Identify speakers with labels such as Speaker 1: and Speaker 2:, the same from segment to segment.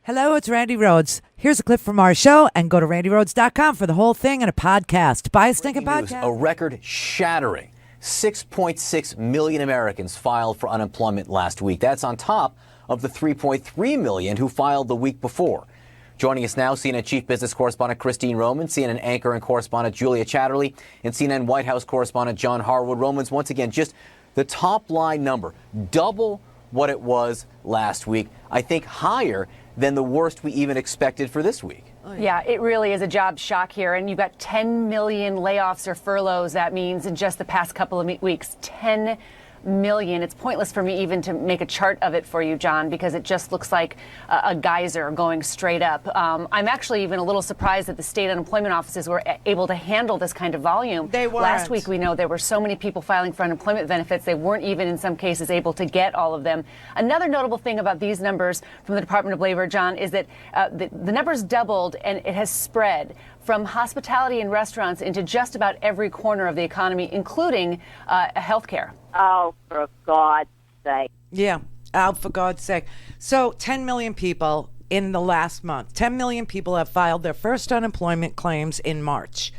Speaker 1: Hello, it's Randi Rhodes. Here's a clip from our show, and go to randyrhodes.com for the whole thing and a podcast. Buy a stinking podcast.
Speaker 2: A record-shattering 6.6 million Americans filed for unemployment last week. That's on top of the 3.3 million who filed the week before. Joining us now, CNN Chief Business Correspondent Christine Roman, CNN anchor and correspondent Julia Chatterley, and CNN White House correspondent John Harwood. Romans, once again, just the top-line number, double what it was last week. I think higher than the worst we even expected for this week.
Speaker 3: Yeah, it really is a job shock here. And you've got 10 million layoffs or furloughs. That means in just the past couple of weeks, 10 million. It's pointless for me even to make a chart of it for you, John, because it just looks like a geyser going straight up. I'm actually even a little surprised that the state unemployment offices were able to handle this kind of volume.
Speaker 1: They weren't.
Speaker 3: Last week, we know there were so many people filing for unemployment benefits, they weren't even in some cases able to get all of them. Another notable thing about these numbers from the Department of Labor, John, is that the numbers doubled and it has spread from hospitality and restaurants into just about every corner of the economy, including healthcare.
Speaker 4: Oh, for God's sake.
Speaker 1: Yeah, out for God's sake. So 10 million people in the last month. 10 million people have filed their first unemployment claims in March.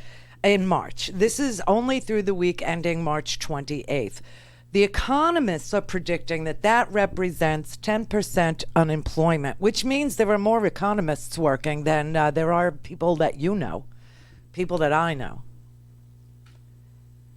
Speaker 1: This is only through the week ending March 28th. The economists are predicting that represents 10% unemployment, which means there are more economists working than there are people that you know, people that I know.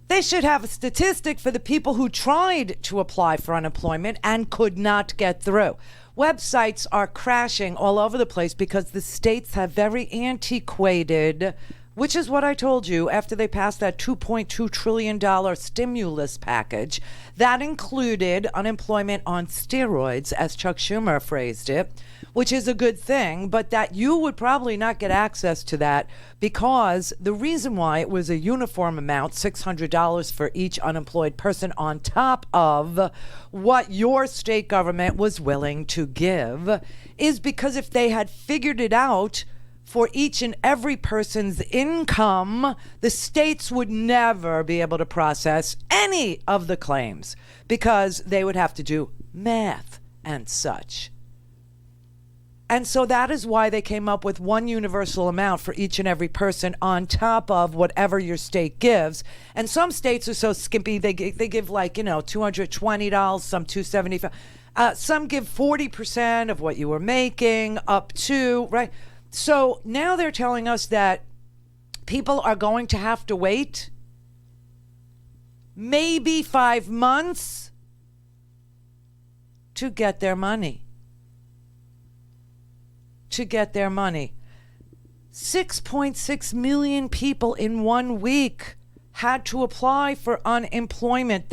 Speaker 1: They should have a statistic for the people who tried to apply for unemployment and could not get through. Websites are crashing all over the place because the states have very antiquated, which is what I told you after they passed that $2.2 trillion stimulus package. That included unemployment on steroids, as Chuck Schumer phrased it, which is a good thing, but that you would probably not get access to that because the reason why it was a uniform amount, $600 for each unemployed person on top of what your state government was willing to give, is because if they had figured it out for each and every person's income, the states would never be able to process any of the claims because they would have to do math and such. And so that is why they came up with one universal amount for each and every person on top of whatever your state gives. And some states are so skimpy, they give like, $220, some $275. Some give 40% of what you were making up to, right? So now they're telling us that people are going to have to wait maybe 5 months to get their money. 6.6 million people in 1 week had to apply for unemployment.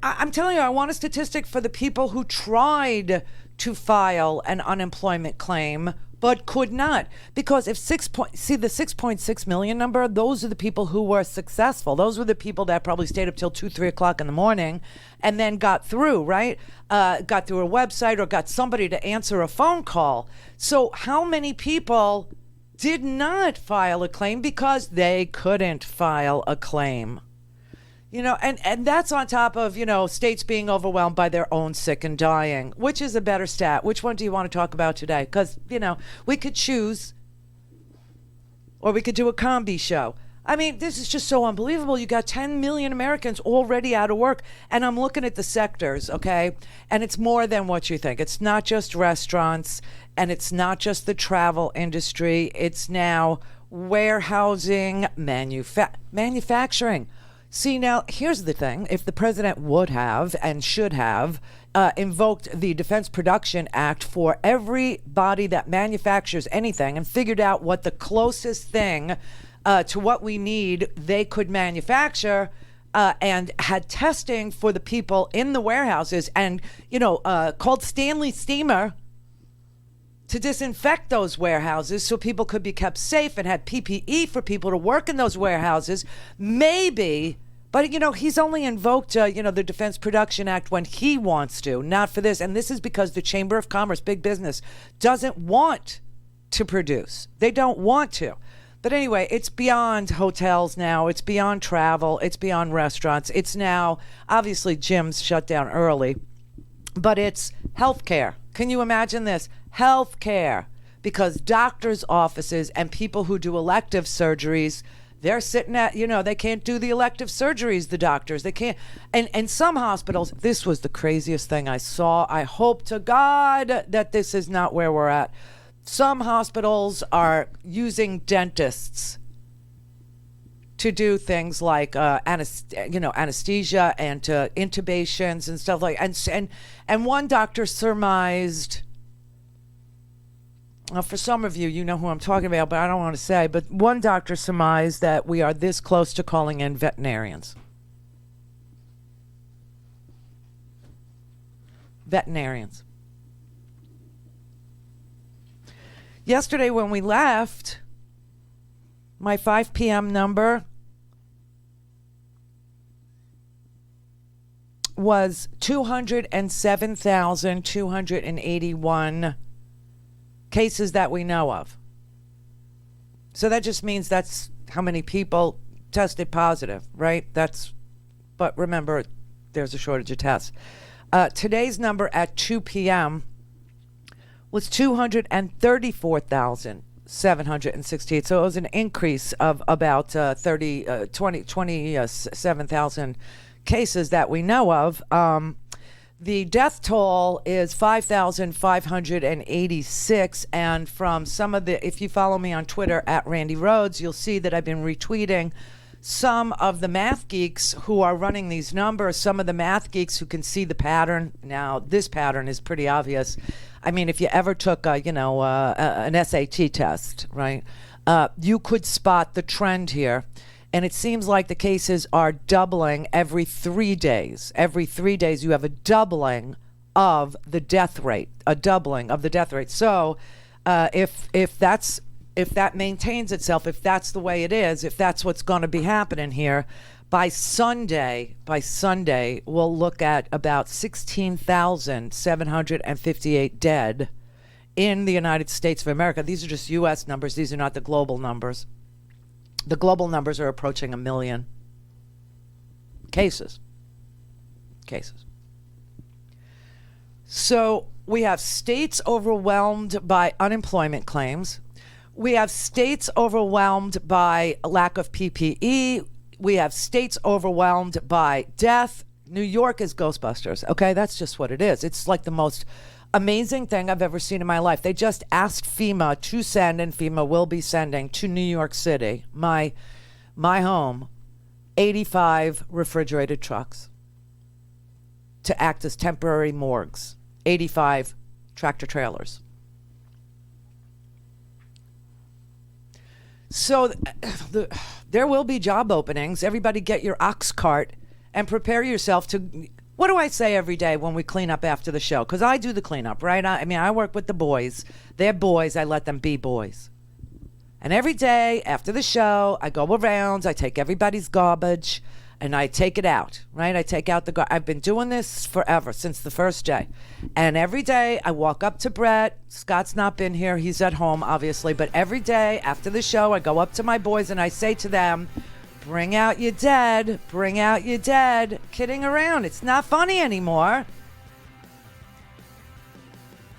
Speaker 1: I'm telling you, I want a statistic for the people who tried to file an unemployment claim but could not, because if the 6.6 million number, those are the people who were successful. Those were the people that probably stayed up till 2-3 o'clock in the morning and then got through, right? Got through a website or got somebody to answer a phone call. So how many people did not file a claim because they couldn't file a claim? And that's on top of, states being overwhelmed by their own sick and dying. Which is a better stat? Which one do you want to talk about today? Because, we could choose, or we could do a combi show. I mean, this is just so unbelievable. You got 10 million Americans already out of work. And I'm looking at the sectors, okay? And it's more than what you think. It's not just restaurants, and it's not just the travel industry. It's now warehousing, manufacturing. See, now, here's the thing. If the president would have and should have invoked the Defense Production Act for everybody that manufactures anything and figured out what the closest thing to what we need they could manufacture, and had testing for the people in the warehouses and, called Stanley Steamer to disinfect those warehouses so people could be kept safe and had PPE for people to work in those warehouses, maybe. But, he's only invoked, the Defense Production Act when he wants to, not for this. And this is because the Chamber of Commerce, big business, doesn't want to produce. They don't want to. But anyway, it's beyond hotels now. It's beyond travel. It's beyond restaurants. It's now, obviously, gyms shut down early. But it's healthcare Can you imagine this? Healthcare, because doctors' offices and people who do elective surgeries, they're sitting at, they can't do the elective surgeries, the doctors. They can't. And some hospitals, this was the craziest thing I saw. I hope to God that this is not where we're at. Some hospitals are using dentists to do things like anesthesia and intubations and stuff like and one doctor surmised, for some of you know who I'm talking about, but I don't want to say, but one doctor surmised that we are this close to calling in veterinarians. Yesterday when we left, my 5 p.m. number was 207,281 cases that we know of. So that just means that's how many people tested positive, right? But remember, there's a shortage of tests. Today's number at 2 p.m. was 234,768. So it was an increase of about 27,000 cases that we know of. The death toll is 5,586. And from some of if you follow me on Twitter at Randi Rhodes, you'll see that I've been retweeting some of the math geeks who are running these numbers, some of the math geeks who can see the pattern. Now, this pattern is pretty obvious. I mean, if you ever took an SAT test, right, you could spot the trend here. And it seems like the cases are doubling every 3 days. Every 3 days, you have a doubling of the death rate. So, if that maintains itself, if that's the way it is, if that's what's going to be happening here, by Sunday, we'll look at about 16,758 dead in the United States of America. These are just U.S. numbers. These are not the global numbers. The global numbers are approaching 1 million cases. So we have states overwhelmed by unemployment claims. We have states overwhelmed by lack of PPE. We have states overwhelmed by death. New York is Ghostbusters. Okay, that's just what it is. It's like the most amazing thing I've ever seen in my life. They just asked FEMA to send, and FEMA will be sending to New York City, my home, 85 refrigerated trucks to act as temporary morgues, 85 tractor trailers. So there will be job openings. Everybody get your ox cart and prepare yourself to... What do I say every day when we clean up after the show? Because I do the cleanup, right? I work with the boys. They're boys. I let them be boys. And every day after the show, I go around. I take everybody's garbage, and I take it out, right? I take out the garbage. I've been doing this forever, since the first day. And every day I walk up to Brett. Scott's not been here. He's at home, obviously. But every day after the show, I go up to my boys, and I say to them, bring out your dead. Bring out your dead. Kidding around. It's not funny anymore.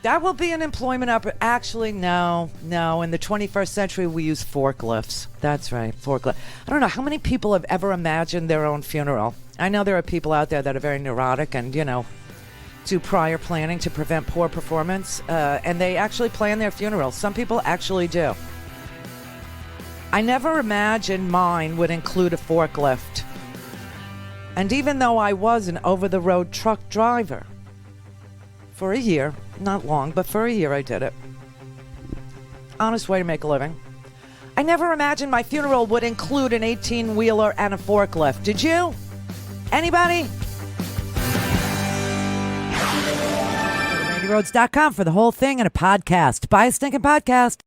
Speaker 1: That will be an employment opportunity. Actually, no. In the 21st century, we use forklifts. That's right, forklift. I don't know how many people have ever imagined their own funeral. I know there are people out there that are very neurotic and, do prior planning to prevent poor performance, and they actually plan their funerals. Some people actually do. I never imagined mine would include a forklift. And even though I was an over-the-road truck driver for a year, not long, but for a year I did it. Honest way to make a living. I never imagined my funeral would include an 18-wheeler and a forklift. Did you? Anybody? Go to RandiRhodes.com for the whole thing and a podcast. Buy a stinking podcast.